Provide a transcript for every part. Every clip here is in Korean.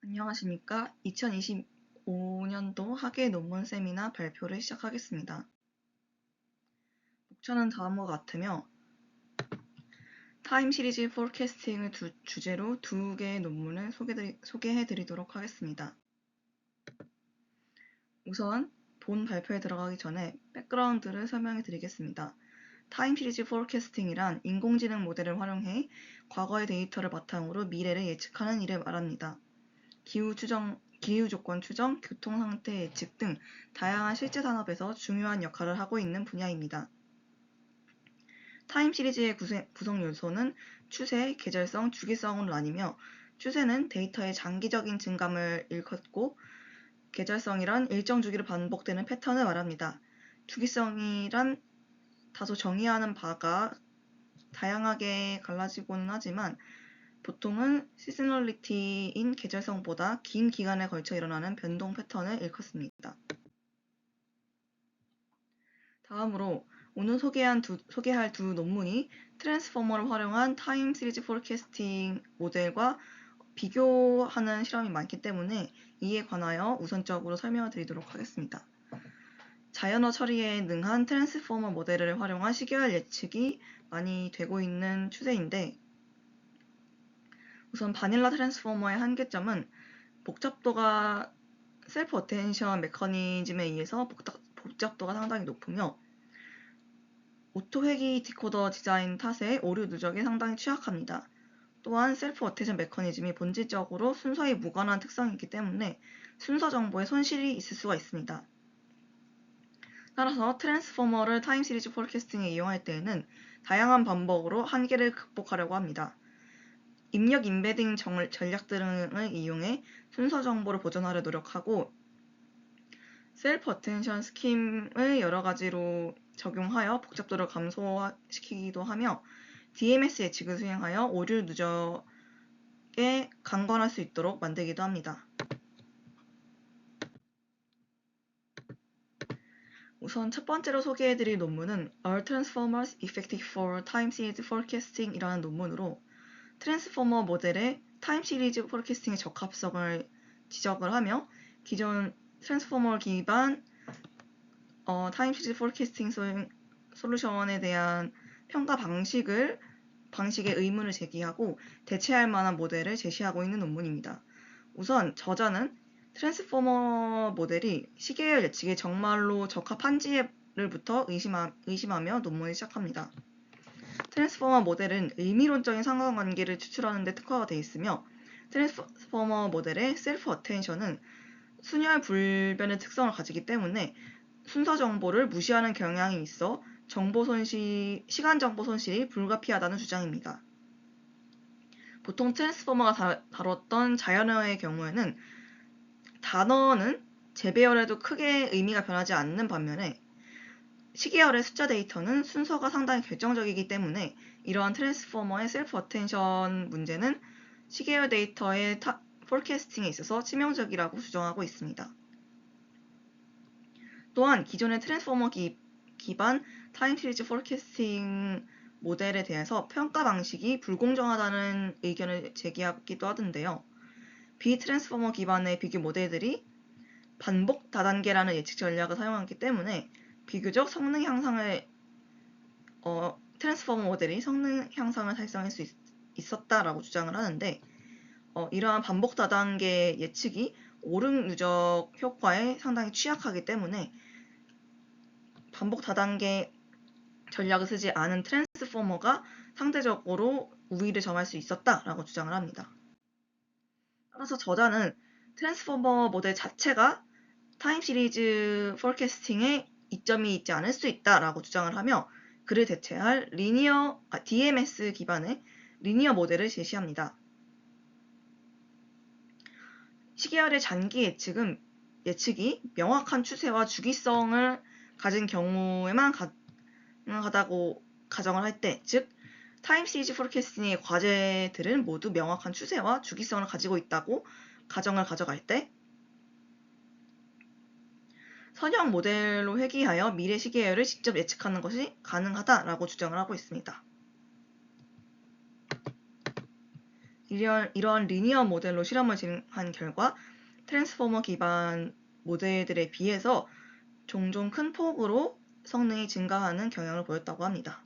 안녕하십니까? 2025년도 학예 논문 세미나 발표를 시작하겠습니다. 목차는 다음과 같으며 타임 시리즈 포캐스팅을 주제로 두 개의 논문을 소개해드리도록 하겠습니다. 우선 본 발표에 들어가기 전에 백그라운드를 설명해드리겠습니다. 타임 시리즈 포캐스팅이란 인공지능 모델을 활용해 과거의 데이터를 바탕으로 미래를 예측하는 일을 말합니다. 기후 조건 추정, 교통 상태 예측 등 다양한 실제 산업에서 중요한 역할을 하고 있는 분야입니다. 타임 시리즈의 구성 요소는 추세, 계절성, 주기성으로 나뉘며 추세는 데이터의 장기적인 증감을 일컫고 계절성이란 일정 주기로 반복되는 패턴을 말합니다. 주기성이란 다소 정의하는 바가 다양하게 갈라지고는 하지만 보통은 시즈널리티인 계절성보다 긴 기간에 걸쳐 일어나는 변동 패턴을 일컫습니다. 다음으로 오늘 소개할 두 논문이 트랜스포머를 활용한 타임 시리즈 포캐스팅 모델과 비교하는 실험이 많기 때문에 이에 관하여 우선적으로 설명을 드리도록 하겠습니다. 자연어 처리에 능한 트랜스포머 모델을 활용한 시계열 예측이 많이 되고 있는 추세인데 우선 바닐라 트랜스포머의 한계점은 복잡도가 셀프 어텐션 메커니즘에 의해서 복잡도가 상당히 높으며 오토 회귀 디코더 디자인 탓에 오류 누적에 상당히 취약합니다. 또한 셀프 어텐션 메커니즘이 본질적으로 순서에 무관한 특성이 있기 때문에 순서 정보에 손실이 있을 수가 있습니다. 따라서 트랜스포머를 타임 시리즈 포캐스팅에 이용할 때에는 다양한 방법으로 한계를 극복하려고 합니다. 입력 임베딩 전략 등을 이용해 순서 정보를 보존하려 노력하고 셀프 어텐션 스킴을 여러 가지로 적용하여 복잡도를 감소시키기도 하며 DMS 예측을 수행하여 오류 누적에 강관할 수 있도록 만들기도 합니다. 우선 첫 번째로 소개해드릴 논문은 Are Transformers Effective for Time Series Forecasting? 이라는 논문으로 트랜스포머 모델의 타임 시리즈 포캐스팅의 적합성을 지적을 하며 기존 트랜스포머 기반 타임 시리즈 포캐스팅 솔루션에 대한 평가 방식의 의문을 제기하고 대체할 만한 모델을 제시하고 있는 논문입니다. 우선 저자는 트랜스포머 모델이 시계열 예측에 정말로 적합한지부터 의심하며 논문을 시작합니다. 트랜스포머 모델은 의미론적인 상관관계를 추출하는 데 특화가 되어 있으며 트랜스포머 모델의 셀프 어텐션은 순혈 불변의 특성을 가지기 때문에 순서 정보를 무시하는 경향이 있어 시간 정보 손실이 불가피하다는 주장입니다. 보통 트랜스포머가 다뤘던 자연어의 경우에는 단어는 재배열에도 크게 의미가 변하지 않는 반면에 시계열의 숫자 데이터는 순서가 상당히 결정적이기 때문에 이러한 트랜스포머의 셀프 어텐션 문제는 시계열 데이터의 포캐스팅에 있어서 치명적이라고 주장하고 있습니다. 또한 기존의 트랜스포머 기반 타임 시리즈 포캐스팅 모델에 대해서 평가 방식이 불공정하다는 의견을 제기하기도 하던데요. 비트랜스포머 기반의 비교 모델들이 반복 다단계라는 예측 전략을 사용하기 때문에 비교적 성능 향상을 트랜스포머 모델이 성능 향상을 달성할 수 있었다라고 주장을 하는데 이러한 반복 다단계 예측이 오름 누적 효과에 상당히 취약하기 때문에 반복 다단계 전략을 쓰지 않은 트랜스포머가 상대적으로 우위를 점할 수 있었다라고 주장을 합니다. 따라서 저자는 트랜스포머 모델 자체가 타임 시리즈 포캐스팅에 이점이 있지 않을 수 있다라고 주장을 하며 그를 대체할 DMS 기반의 리니어 모델을 제시합니다. 시계열의 장기 예측이 명확한 추세와 주기성을 가진 경우에만 가능하다고 가정을 할 때, 즉 타임 시리즈 포캐스팅의 과제들은 모두 명확한 추세와 주기성을 가지고 있다고 가정을 가져갈 때 선형 모델로 회귀하여 미래 시계열을 직접 예측하는 것이 가능하다라고 주장을 하고 있습니다. 이러한 리니어 모델로 실험을 진행한 결과 트랜스포머 기반 모델들에 비해서 종종 큰 폭으로 성능이 증가하는 경향을 보였다고 합니다.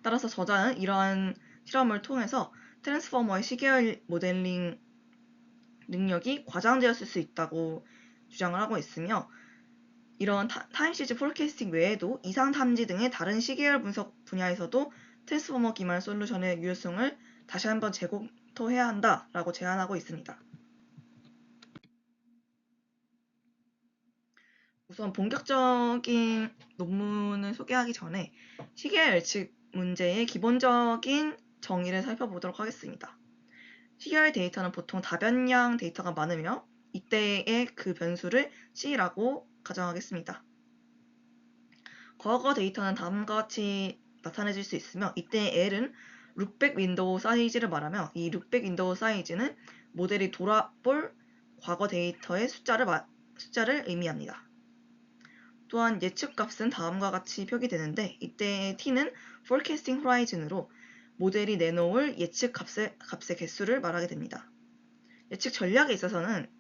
따라서 저자는 이러한 실험을 통해서 트랜스포머의 시계열 모델링 능력이 과장되었을 수 있다고 주장을 하고 있으며, 이런 타임 시리즈 포캐스팅 외에도 이상 탐지 등의 다른 시계열 분석 분야에서도 트랜스포머 기반 솔루션의 유효성을 다시 한번 재검토해야 한다라고 제안하고 있습니다. 우선 본격적인 논문을 소개하기 전에 시계열 예측 문제의 기본적인 정의를 살펴보도록 하겠습니다. 시계열 데이터는 보통 다변량 데이터가 많으며 이때의 그 변수를 C라고 가정하겠습니다. 과거 데이터는 다음과 같이 나타내질 수 있으며, 이때 L은 룩백 윈도우 사이즈를 말하며, 이 룩백 윈도우 사이즈는 모델이 돌아볼 과거 데이터의 숫자를 의미합니다. 또한 예측값은 다음과 같이 표기되는데, 이때 T는 forecasting horizon으로 모델이 내놓을 예측 값의 개수를 말하게 됩니다. 예측 전략에 있어서는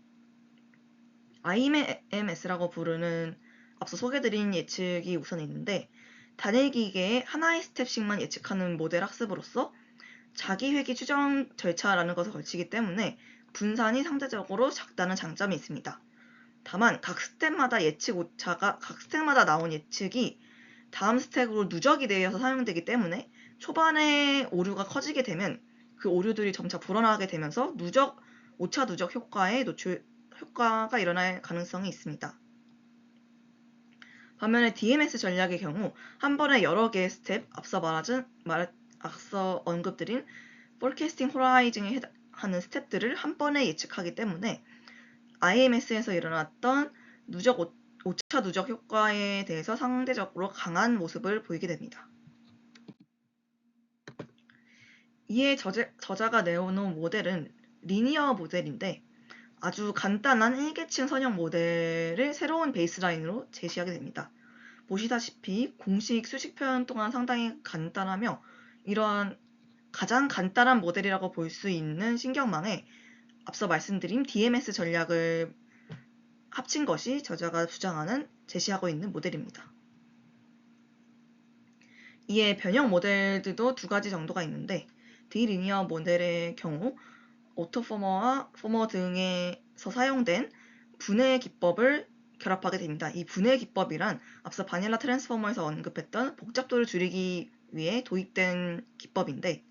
IMS라고 부르는 앞서 소개드린 예측이 우선 있는데, 단일 기계의 하나의 스텝씩만 예측하는 모델 학습으로서 자기 회귀 추정 절차라는 것을 걸치기 때문에 분산이 상대적으로 작다는 장점이 있습니다. 다만 각 스텝마다 나온 예측이 다음 스텝으로 누적이 되어서 사용되기 때문에 초반에 오류가 커지게 되면 그 오류들이 점차 불어나게 되면서 오차 누적 효과가 일어날 가능성이 있습니다. 반면에 DMS 전략의 경우 한 번에 여러 개의 스텝, 앞서 언급드린 forecasting horizon에 해당하는 스텝들을 한 번에 예측하기 때문에 IMS에서 일어났던 오차 누적 효과에 대해서 상대적으로 강한 모습을 보이게 됩니다. 이에 저자가 내어놓은 모델은 리니어 모델인데, 아주 간단한 일계층 선형 모델을 새로운 베이스라인으로 제시하게 됩니다. 보시다시피 공식 수식 표현 또한 상당히 간단하며, 이러한 가장 간단한 모델이라고 볼 수 있는 신경망에 앞서 말씀드린 DMS 전략을 합친 것이 저자가 제시하고 있는 모델입니다. 이에 변형 모델들도 두 가지 정도가 있는데, 디리니어 모델의 경우 오토포머와 포머 등에서 사용된 분해 기법을 결합하게 됩니다. 이 분해 기법이란 앞서 바닐라 트랜스포머에서 언급했던 복잡도를 줄이기 위해 도입된 기법인데,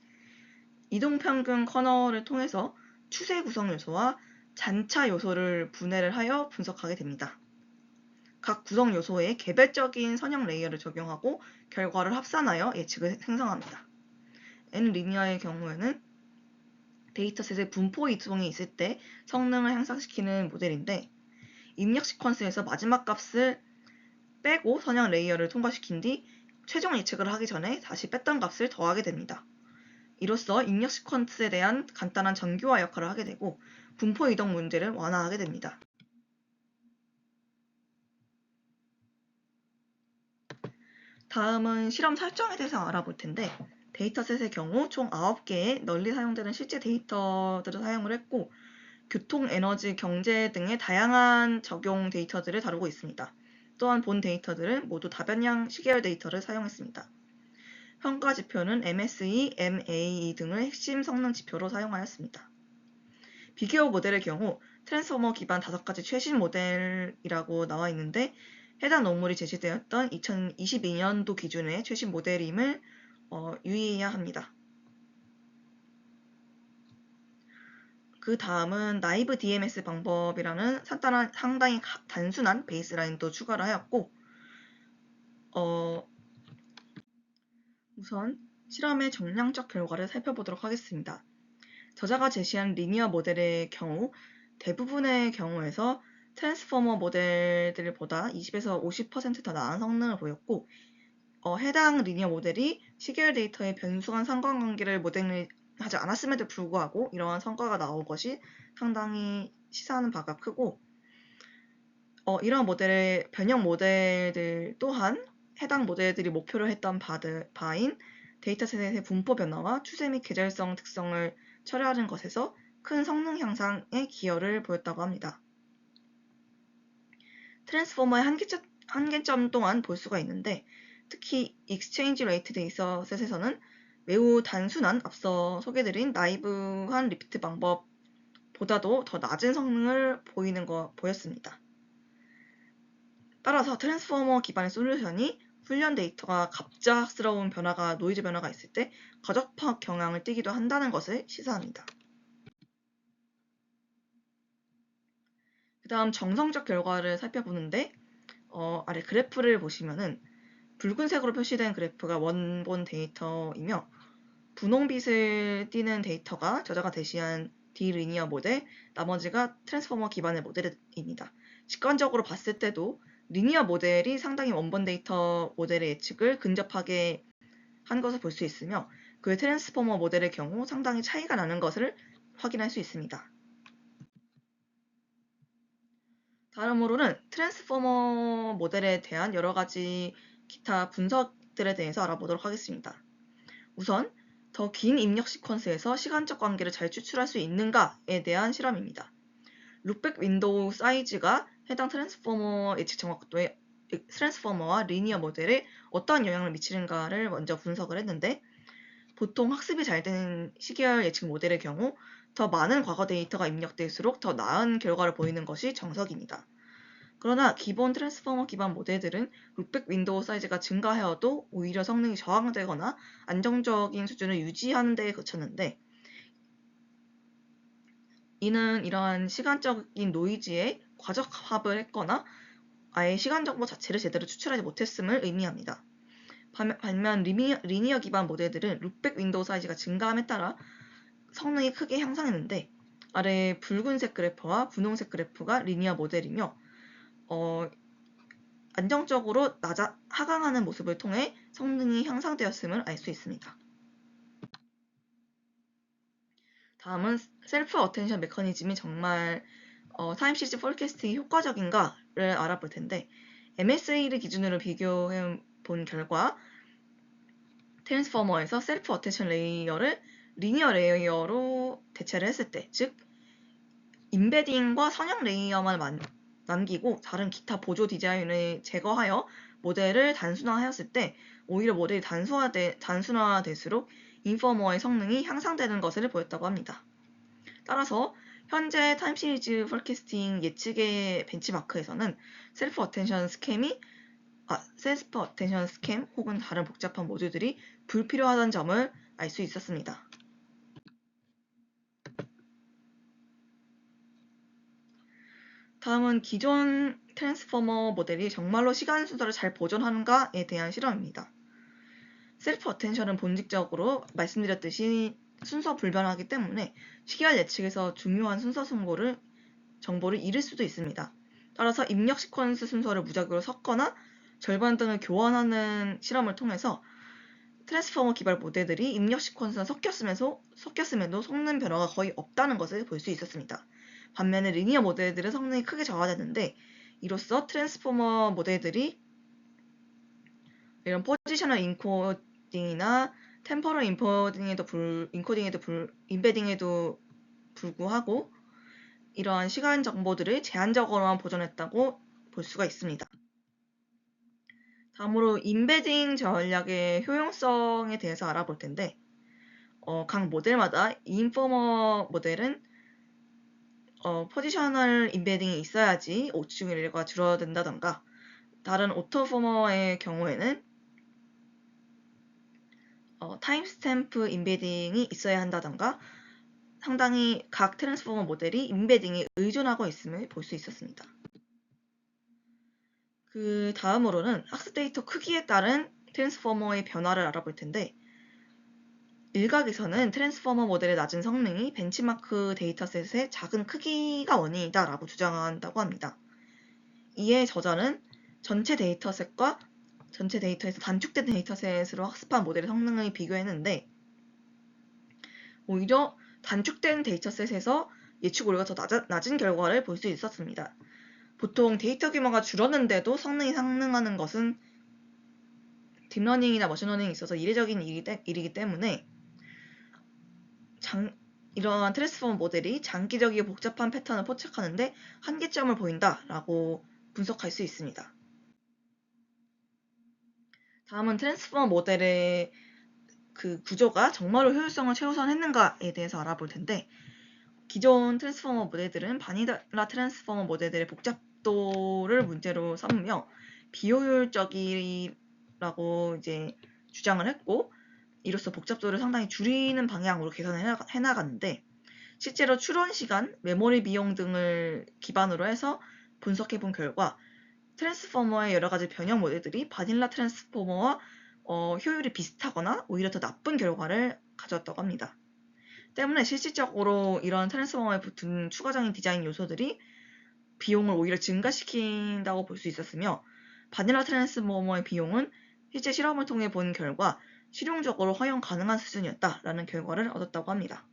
이동평균 커널을 통해서 추세 구성 요소와 잔차 요소를 분해를 하여 분석하게 됩니다. 각 구성 요소에 개별적인 선형 레이어를 적용하고 결과를 합산하여 예측을 생성합니다. N리니어의 경우에는 데이터셋의 분포 이동이 있을 때 성능을 향상시키는 모델인데, 입력 시퀀스에서 마지막 값을 빼고 선형 레이어를 통과시킨 뒤 최종 예측을 하기 전에 다시 뺐던 값을 더하게 됩니다. 이로써 입력 시퀀스에 대한 간단한 정교화 역할을 하게 되고 분포 이동 문제를 완화하게 됩니다. 다음은 실험 설정에 대해서 알아볼 텐데, 데이터셋의 경우 총 9개의 널리 사용되는 실제 데이터들을 사용을 했고, 교통, 에너지, 경제 등의 다양한 적용 데이터들을 다루고 있습니다. 또한 본 데이터들은 모두 다변량 시계열 데이터를 사용했습니다. 평가 지표는 MSE, MAE 등을 핵심 성능 지표로 사용하였습니다. 비교 모델의 경우 트랜스포머 기반 5가지 최신 모델이라고 나와 있는데, 해당 논문이 제시되었던 2022년도 기준의 최신 모델임을 유의해야 합니다. 그 다음은 나이브 DMS 방법이라는 상당히 단순한 베이스라인도 추가를 하였고, 우선 실험의 정량적 결과를 살펴보도록 하겠습니다. 저자가 제시한 리니어 모델의 경우 대부분의 경우에서 트랜스포머 모델들보다 20에서 50% 더 나은 성능을 보였고, 해당 리니어 모델이 시계열 데이터의 변수간 상관관계를 모델링하지 않았음에도 불구하고 이러한 성과가 나온 것이 상당히 시사하는 바가 크고, 이러한 변형 모델들 또한 해당 모델들이 목표로 했던 바인 데이터셋의 분포 변화와 추세 및 계절성 특성을 처리하는 것에서 큰 성능 향상에 기여를 보였다고 합니다. 트랜스포머의 한계점 또한 볼 수가 있는데, 특히 익스체인지 레이트 데이터셋에서는 매우 단순한 앞서 소개드린 나이브한 리피트 방법보다도 더 낮은 성능을 보였습니다. 따라서 트랜스포머 기반의 솔루션이 훈련 데이터가 갑작스러운 변화가 노이즈 변화가 있을 때 과적파 경향을 띠기도 한다는 것을 시사합니다. 그 다음 정성적 결과를 살펴보는데 아래 그래프를 보시면은 붉은색으로 표시된 그래프가 원본 데이터이며 분홍빛을 띠는 데이터가 저자가 제시한 디리니어 모델, 나머지가 트랜스포머 기반의 모델입니다. 직관적으로 봤을 때도 리니어 모델이 상당히 원본 데이터 모델의 예측을 근접하게 한 것을 볼 수 있으며 그의 트랜스포머 모델의 경우 상당히 차이가 나는 것을 확인할 수 있습니다. 다음으로는 트랜스포머 모델에 대한 여러 가지 기타 분석들에 대해서 알아보도록 하겠습니다. 우선 더 긴 입력 시퀀스에서 시간적 관계를 잘 추출할 수 있는가에 대한 실험입니다. 룩백 윈도우 사이즈가 해당 트랜스포머 예측 정확도에 트랜스포머와 리니어 모델에 어떠한 영향을 미치는가를 먼저 분석을 했는데, 보통 학습이 잘 되는 시계열 예측 모델의 경우 더 많은 과거 데이터가 입력될수록 더 나은 결과를 보이는 것이 정석입니다. 그러나 기본 트랜스포머 기반 모델들은 룩백 윈도우 사이즈가 증가하여도 오히려 성능이 저하되거나 안정적인 수준을 유지하는 데 그쳤는데, 이는 이러한 시간적인 노이즈에 과적합을 했거나 아예 시간 정보 자체를 제대로 추출하지 못했음을 의미합니다. 반면 리니어 기반 모델들은 룩백 윈도우 사이즈가 증가함에 따라 성능이 크게 향상했는데, 아래 붉은색 그래프와 분홍색 그래프가 리니어 모델이며 안정적으로 하강하는 모습을 통해 성능이 향상되었음을 알 수 있습니다. 다음은 셀프 어텐션 메커니즘이 정말 타임 시리즈 포캐스팅이 효과적인가를 알아볼 텐데, MSA를 기준으로 비교해 본 결과 트랜스포머에서 셀프 어텐션 레이어를 리니어 레이어로 대체를 했을 때, 즉 임베딩과 선형 레이어만 남기고 다른 기타 보조 디자인을 제거하여 모델을 단순화하였을 때 오히려 모델이 단순화될수록 인포머의 성능이 향상되는 것을 보였다고 합니다. 따라서 현재 타임 시리즈 포캐스팅 예측의 벤치마크에서는 셀프 어텐션 스캠 혹은 다른 복잡한 모듈들이 불필요하다는 점을 알 수 있었습니다. 다음은 기존 트랜스포머 모델이 정말로 시간 순서를 잘 보존하는가에 대한 실험입니다. 셀프 어텐션은 본질적으로 말씀드렸듯이 순서 불변하기 때문에 시계열 예측에서 중요한 순서 정보를 잃을 수도 있습니다. 따라서 입력 시퀀스 순서를 무작위로 섞거나 절반 등을 교환하는 실험을 통해서 트랜스포머 기반 모델들이 입력 시퀀스가 섞였음에도 성능 변화가 거의 없다는 것을 볼 수 있었습니다. 반면에 리니어 모델들은 성능이 크게 저하됐는데, 이로써 트랜스포머 모델들이 이런 포지셔널 인코딩이나 템퍼럴 인베딩에도 불구하고 이러한 시간 정보들을 제한적으로만 보존했다고 볼 수가 있습니다. 다음으로 인베딩 전략의 효용성에 대해서 알아볼 텐데, 각 모델마다 인포머 모델은 포지셔널 인베딩이 있어야지 오축 일과 줄어든다던가, 다른 오토포머의 경우에는 타임스탬프 인베딩이 있어야 한다던가, 상당히 각 트랜스포머 모델이 인베딩에 의존하고 있음을 볼 수 있었습니다. 그 다음으로는 학습 데이터 크기에 따른 트랜스포머의 변화를 알아볼 텐데, 일각에서는 트랜스포머 모델의 낮은 성능이 벤치마크 데이터셋의 작은 크기가 원인이다 라고 주장한다고 합니다. 이에 저자는 전체 데이터에서 단축된 데이터셋으로 학습한 모델의 성능을 비교했는데, 오히려 단축된 데이터셋에서 예측 오류가 더 낮은 결과를 볼 수 있었습니다. 보통 데이터 규모가 줄었는데도 성능이 상승하는 것은 딥러닝이나 머신러닝에 있어서 이례적인 일이기 때문에 이러한 트랜스포머 모델이 장기적이고 복잡한 패턴을 포착하는데 한계점을 보인다라고 분석할 수 있습니다. 다음은 트랜스포머 모델의 그 구조가 정말로 효율성을 최우선했는가에 대해서 알아볼 텐데, 기존 트랜스포머 모델들은 바닐라 트랜스포머 모델들의 복잡도를 문제로 삼으며 비효율적이라고 이제 주장을 했고, 이로써 복잡도를 상당히 줄이는 방향으로 개선을 해나갔는데, 실제로 추론 시간, 메모리 비용 등을 기반으로 해서 분석해 본 결과 트랜스포머의 여러 가지 변형 모델들이 바닐라 트랜스포머와 효율이 비슷하거나 오히려 더 나쁜 결과를 가져왔다고 합니다. 때문에 실질적으로 이런 트랜스포머에 붙은 추가적인 디자인 요소들이 비용을 오히려 증가시킨다고 볼 수 있었으며, 바닐라 트랜스포머의 비용은 실제 실험을 통해 본 결과 실용적으로 허용 가능한 수준이었다라는 결과를 얻었다고 합니다.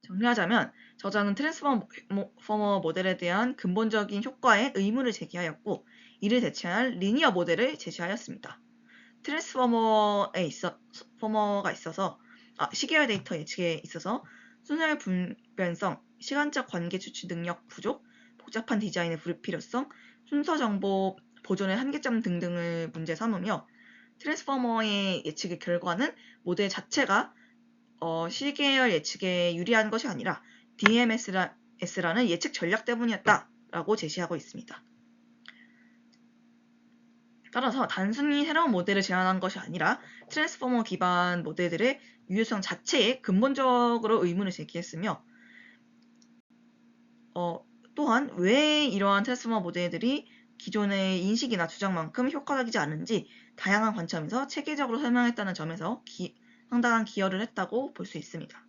정리하자면 저자는 트랜스포머 모델에 대한 근본적인 효과에 의문을 제기하였고, 이를 대체할 리니어 모델을 제시하였습니다. 트랜스포머가 있어서 시계열 데이터 예측에 있어서 순서의 불변성, 시간적 관계 추측 능력 부족, 복잡한 디자인의 불필요성, 순서 정보 보존의 한계점 등등을 문제 삼으며, 트랜스포머의 예측의 결과는 모델 자체가 시계열 예측에 유리한 것이 아니라 DMS라는 예측 전략 때문이었다라고 제시하고 있습니다. 따라서 단순히 새로운 모델을 제안한 것이 아니라 트랜스포머 기반 모델들의 유효성 자체에 근본적으로 의문을 제기했으며, 또한 왜 이러한 트랜스포머 모델들이 기존의 인식이나 주장만큼 효과적이지 않은지 다양한 관점에서 체계적으로 설명했다는 점에서 상당한 기여를 했다고 볼 수 있습니다.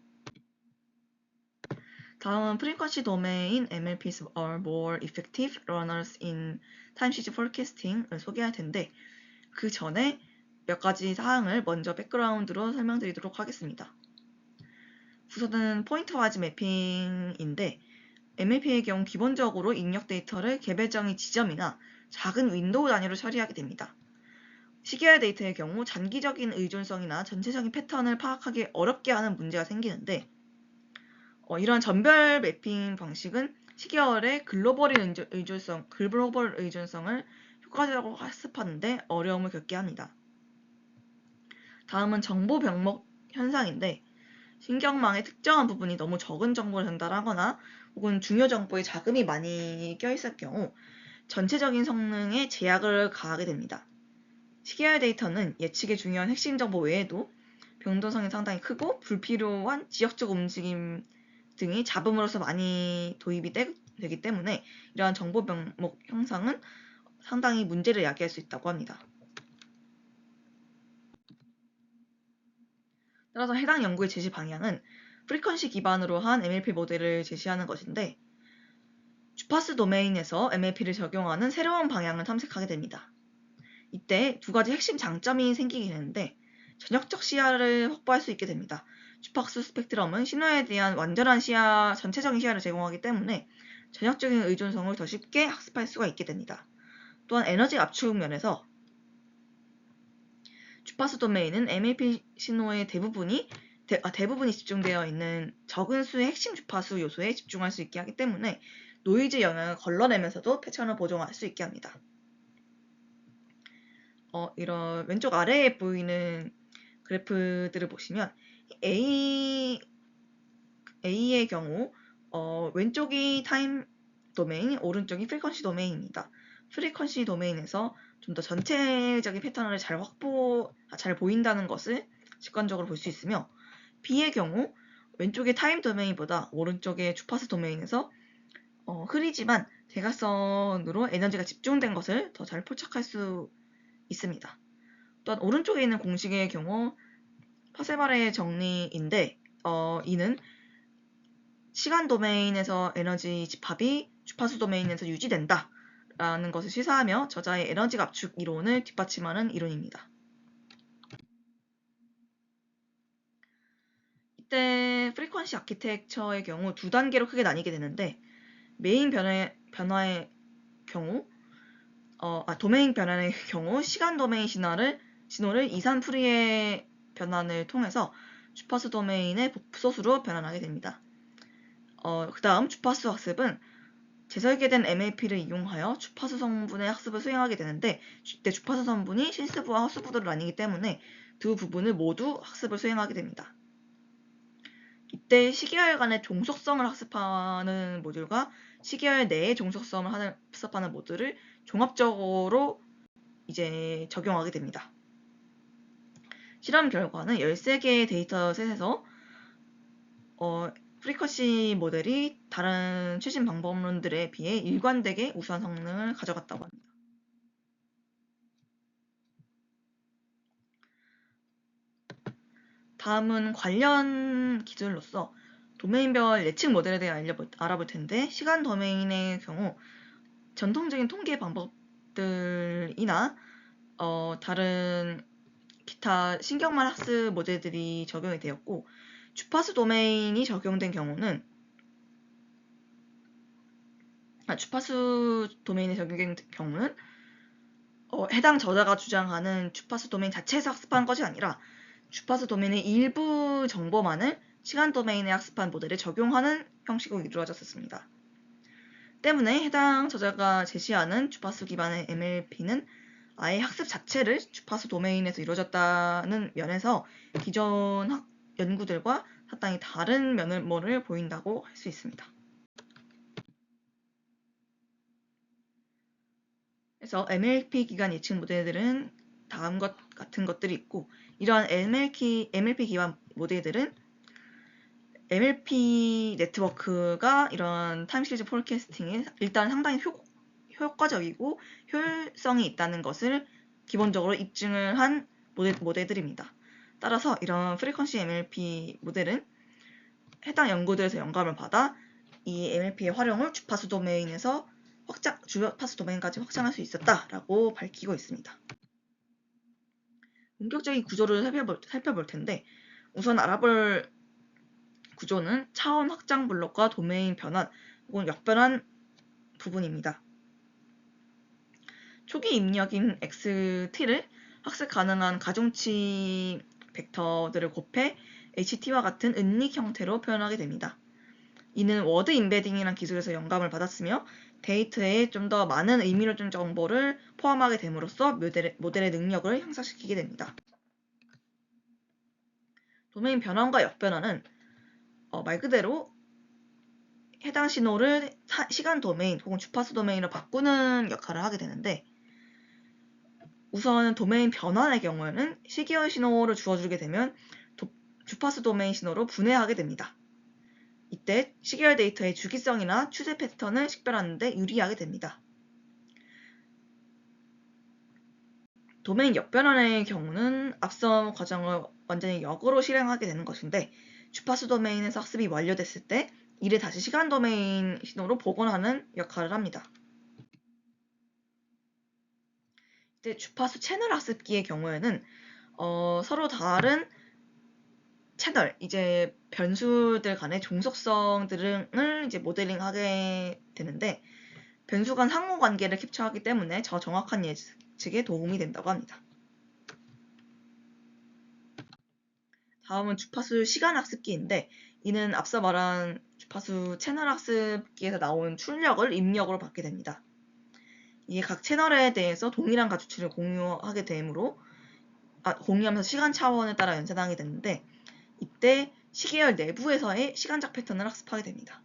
다음은 frequency domain MLPs are more effective runners in time series forecasting을 소개할 텐데, 그 전에 몇 가지 사항을 먼저 백그라운드로 설명드리도록 하겠습니다. 우선은 포인트와이즈 매핑인데, MLP의 경우 기본적으로 입력 데이터를 개별적인 지점이나 작은 윈도우 단위로 처리하게 됩니다. 시계열 데이터의 경우 장기적인 의존성이나 전체적인 패턴을 파악하기 어렵게 하는 문제가 생기는데, 이런 전별 매핑 방식은 시계열의 글로벌 의존성을 효과적으로 학습하는데 어려움을 겪게 합니다. 다음은 정보 병목 현상인데, 신경망의 특정한 부분이 너무 적은 정보를 전달하거나 혹은 중요 정보에 자금이 많이 껴있을 경우 전체적인 성능에 제약을 가하게 됩니다. 시계열 데이터는 예측의 중요한 핵심 정보 외에도 변동성이 상당히 크고 불필요한 지역적 움직임 등이 잡음으로써 많이 도입이 되기 때문에 이러한 정보 병목 형상은 상당히 문제를 야기할 수 있다고 합니다. 따라서 해당 연구의 제시 방향은 프리퀀시 기반으로 한 MLP 모델을 제시하는 것인데, 주파수 도메인에서 MLP를 적용하는 새로운 방향을 탐색하게 됩니다. 이때 두 가지 핵심 장점이 생기게 되는데, 전역적 시야를 확보할 수 있게 됩니다. 주파수 스펙트럼은 신호에 대한 완전한 전체적인 시야를 제공하기 때문에 전역적인 의존성을 더 쉽게 학습할 수가 있게 됩니다. 또한 에너지 압축 면에서 주파수 도메인은 MLP 신호의 대부분이 집중되어 있는 적은 수의 핵심 주파수 요소에 집중할 수 있게 하기 때문에 노이즈 영향을 걸러내면서도 패턴을 보정할 수 있게 합니다. 이런 왼쪽 아래에 보이는 그래프들을 보시면 A의 경우 왼쪽이 타임 도메인, 오른쪽이 프리퀀시 도메인입니다. 프리퀀시 도메인에서 좀 더 전체적인 패턴을 잘 보인다는 것을 직관적으로 볼 수 있으며, B의 경우 왼쪽의 타임 도메인보다 오른쪽의 주파수 도메인에서 흐리지만 대각선으로 에너지가 집중된 것을 더 잘 포착할 수 있습니다. 또한 오른쪽에 있는 공식의 경우 파세발의 정리인데, 이는 시간 도메인에서 에너지 집합이 주파수 도메인에서 유지된다 라는 것을 시사하며 저자의 에너지 압축 이론을 뒷받침하는 이론입니다. 이때 프리퀀시 아키텍처의 경우 두 단계로 크게 나뉘게 되는데, 메인 변화의 경우 도메인 변환의 경우 시간 도메인 신호를 이산 푸리에 변환을 통해서 주파수 도메인의 복소수로 변환하게 됩니다. 그 다음 주파수 학습은 재설계된 MLP를 이용하여 주파수 성분의 학습을 수행하게 되는데, 이때 주파수 성분이 실수부와 허수부로 나뉘기 때문에 두 부분을 모두 학습을 수행하게 됩니다. 이때 시계열 간의 종속성을 학습하는 모듈과 시계열 내의 종속성을 학습하는 모듈을 종합적으로 이제 적용하게 됩니다. 실험 결과는 13개의 데이터셋에서 프리퀀시 모델이 다른 최신 방법론들에 비해 일관되게 우수한 성능을 가져갔다고 합니다. 다음은 관련 기술로서 도메인별 예측 모델에 대해 알아볼 텐데, 시간 도메인의 경우 전통적인 통계 방법들이나 다른 기타 신경말 학습 모델들이 적용이 되었고, 주파수 도메인이 적용된 경우는 주파수 도메인에 적용된 경우는 해당 저자가 주장하는 주파수 도메인 자체에서 학습한 것이 아니라 주파수 도메인의 일부 정보만을 시간 도메인에 학습한 모델에 적용하는 형식으로 이루어졌습니다. 때문에 해당 저자가 제시하는 주파수 기반의 MLP는 아예 학습 자체를 주파수 도메인에서 이루어졌다는 면에서 기존 연구들과 상당히 다른 면모를 보인다고 할 수 있습니다. 그래서 MLP 기반 예측 모델들은 다음 것 같은 것들이 있고, 이러한 MLP 기반 모델들은 MLP 네트워크가 이런 타임 시리즈 포캐스팅에 일단 상당히 효과적이고 효율성이 있다는 것을 기본적으로 입증을 한 모델들입니다. 따라서 이런 프리퀀시 MLP 모델은 해당 연구들에서 영감을 받아 이 MLP의 활용을 주파수 도메인에서 주파수 도메인까지 확장할 수 있었다라고 밝히고 있습니다. 본격적인 구조를 살펴볼 텐데, 우선 알아볼 구조는 차원 확장 블록과 도메인 변환 혹은 역변환 부분입니다. 초기 입력인 XT를 학습 가능한 가중치 벡터들을 곱해 HT와 같은 은닉 형태로 표현하게 됩니다. 이는 워드 임베딩이라는 기술에서 영감을 받았으며 데이터에 좀 더 많은 의미를 준 정보를 포함하게 됨으로써 모델의 능력을 향상시키게 됩니다. 도메인 변환과 역변환은 말 그대로 해당 신호를 시간 도메인 혹은 주파수 도메인으로 바꾸는 역할을 하게 되는데, 우선 도메인 변환의 경우에는 시계열 신호를 주어주게 되면 주파수 도메인 신호로 분해하게 됩니다. 이때 시계열 데이터의 주기성이나 추세 패턴을 식별하는 데 유리하게 됩니다. 도메인 역변환의 경우는 앞선 과정을 완전히 역으로 실행하게 되는 것인데, 주파수 도메인에서 학습이 완료됐을 때 이를 다시 시간 도메인 신호로 복원하는 역할을 합니다. 이때 주파수 채널 학습기의 경우에는 서로 다른 채널, 이제 변수들 간의 종속성들을 이제 모델링하게 되는데, 변수 간 상호 관계를 캡처하기 때문에 더 정확한 예측에 도움이 된다고 합니다. 다음은 주파수 시간 학습기인데, 이는 앞서 말한 주파수 채널 학습기에서 나온 출력을 입력으로 받게 됩니다. 이게 각 채널에 대해서 동일한 가주치를 공유하게 되므로 공유하면서 시간 차원에 따라 연산하게 되는데, 이때 시계열 내부에서의 시간적 패턴을 학습하게 됩니다.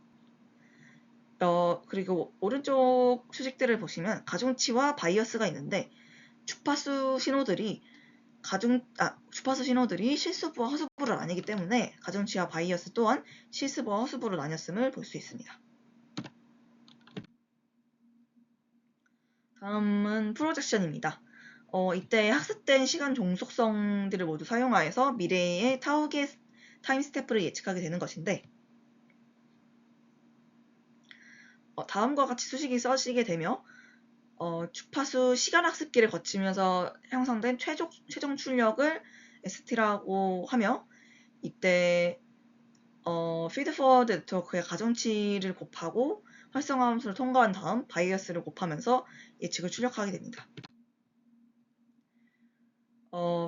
그리고 오른쪽 수식들을 보시면 가중치와 바이어스가 있는데, 주파수 신호들이 실수부와 허수부를 나뉘기 때문에 가중치와 바이어스 또한 실수부와 허수부로 나뉘었음을 볼 수 있습니다. 다음은 프로젝션입니다. 이때 학습된 시간 종속성들을 모두 사용하여서 미래의 타우의 타임 스태프를 예측하게 되는 것인데, 다음과 같이 수식이 써지게 되며 주파수 시간 학습기를 거치면서 형성된 최종 출력을 ST라고 하며, 이때 피드포워드 네트워크의 가중치를 곱하고 활성화 함수를 통과한 다음 바이어스를 곱하면서 예측을 출력하게 됩니다.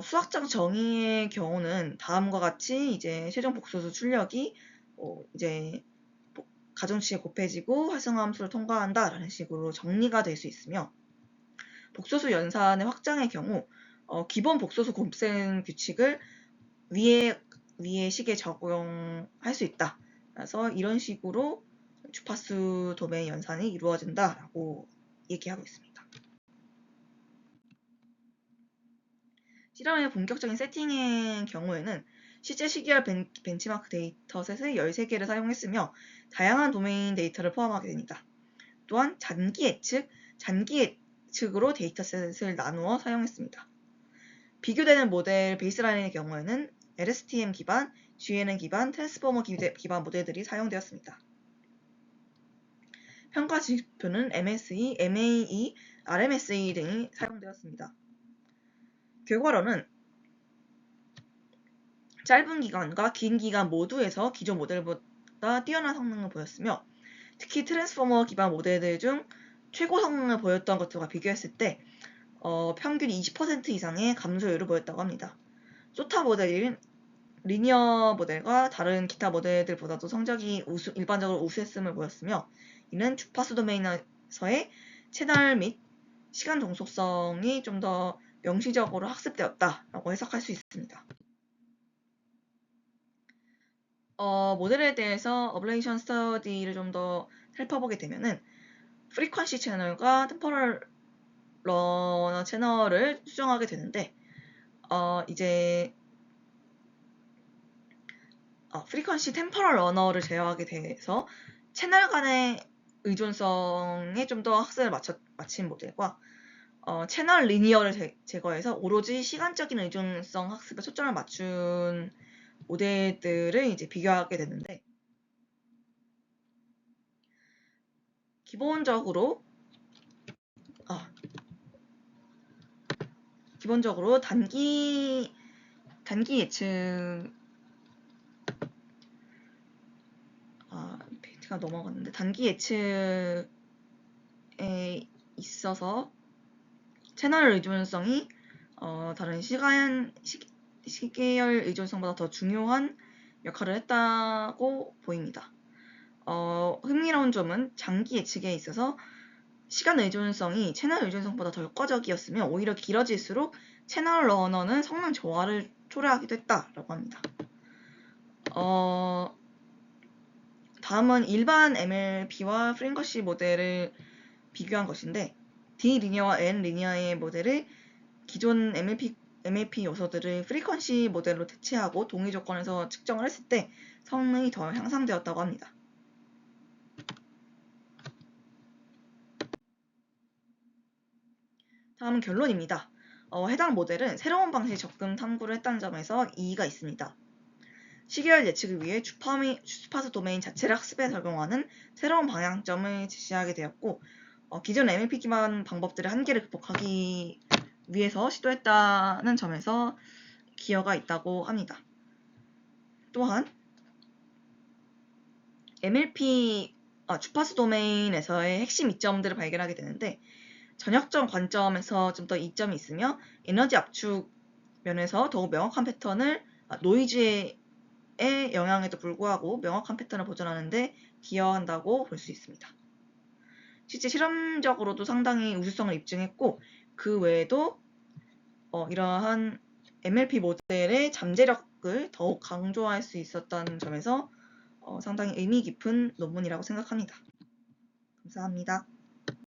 수학적 정의의 경우는 다음과 같이 이제 최종 복소수 출력이 이제 가중치에 곱해지고 활성함수를 통과한다라는 식으로 정리가 될 수 있으며, 복소수 연산의 확장의 경우 기본 복소수 곱셈 규칙을 위의 식에 적용할 수 있다. 그래서 이런 식으로 주파수 도메인 연산이 이루어진다라고 얘기하고 있습니다. 실험의 본격적인 세팅의 경우에는 실제 시계열 벤치마크 데이터셋을 13개를 사용했으며 다양한 도메인 데이터를 포함하게 됩니다. 또한 잔기 예측으로 데이터셋을 나누어 사용했습니다. 비교되는 모델 베이스라인의 경우에는 LSTM 기반, GNN 기반, 트랜스포머 기반 모델들이 사용되었습니다. 평가 지표는 MSE, MAE, RMSE 등이 사용되었습니다. 결과로는 짧은 기간과 긴 기간 모두에서 기존 모델보다 뛰어난 성능을 보였으며, 특히 트랜스포머 기반 모델들 중 최고 성능을 보였던 것들과 비교했을 때 평균 20% 이상의 감소율을 보였다고 합니다. 소타 모델인 리니어 모델과 다른 기타 모델들보다도 성적이 일반적으로 우수했음을 보였으며, 이는 주파수 도메인에서의 채널 및 시간 종속성이 좀 더 명시적으로 학습되었다라고 해석할 수 있습니다. 모델에 대해서 어블레이션 스터디를 좀 더 살펴보게 되면은 프리퀀시 채널과 템포럴 러너 채널을 수정하게 되는데, 이제 프리퀀시 템포럴 러너를 제어하게 돼서 채널 간의 의존성에 좀 더 학습을 마친 모델과 채널 리니어를 제거해서 오로지 시간적인 의존성 학습에 초점을 맞춘 모델들을 이제 비교하게 되는데, 기본적으로 단기 예측 페이지가 넘어갔는데, 단기 예측에 있어서 채널 의존성이 다른 시계열 의존성보다 더 중요한 역할을 했다고 보입니다. 흥미로운 점은 장기 예측에 있어서 시간 의존성이 채널 의존성보다 더 효과적이었으며, 오히려 길어질수록 채널 러너는 성능 저하를 초래하기도 했다라고 합니다. 다음은 일반 MLP와 프링거시 모델을 비교한 것인데, D 리니어와 N 리니어의 모델을 기존 MLP 요소들을 프리퀀시 모델로 대체하고 동일 조건에서 측정을 했을 때 성능이 더 향상되었다고 합니다. 다음은 결론입니다. 해당 모델은 새로운 방식의 접근 탐구를 했다는 점에서 이의가 있습니다. 시계열 예측을 위해 주파수 도메인 자체를 학습에 적용하는 새로운 방향점을 제시하게 되었고, 기존 MLP 기반 방법들의 한계를 극복하기 위해서 시도했다는 점에서 기여가 있다고 합니다. 또한 MLP 주파수 도메인에서의 핵심 이점들을 발견하게 되는데, 전역적 관점에서 좀 더 이점이 있으며, 에너지 압축 면에서 더욱 명확한 패턴을 노이즈의 영향에도 불구하고 명확한 패턴을 보존하는 데 기여한다고 볼 수 있습니다. 실제 실험적으로도 상당히 우수성을 입증했고, 그 외에도 이러한 MLP 모델의 잠재력을 더욱 강조할 수 있었다는 점에서 상당히 의미 깊은 논문이라고 생각합니다. 감사합니다.